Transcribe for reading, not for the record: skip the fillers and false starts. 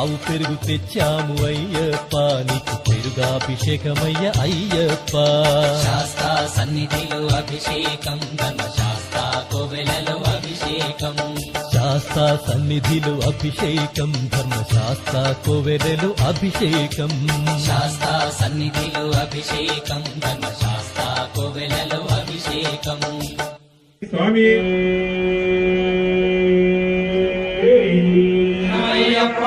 ఆవు పెరుగు తెచ్చాము అయ్యప్ప నీకు పెరుగాభిషేకమయ్య అయ్యప్ప శాస్తా సన్నిధిలో అభిషేకం ధర్మశాస్త్ర కోవెలలో అభిషేకం శాస్తా సన్నిధిలో అభిషేకం ధర్మశాస్త్ర కోవెలలో అభిషేకం శాస్తా సన్నిధిలో అభిషేకం ధర్మశాస్త్ర కోవెలలో అభిషేకం స్వామి అయ్యప్ప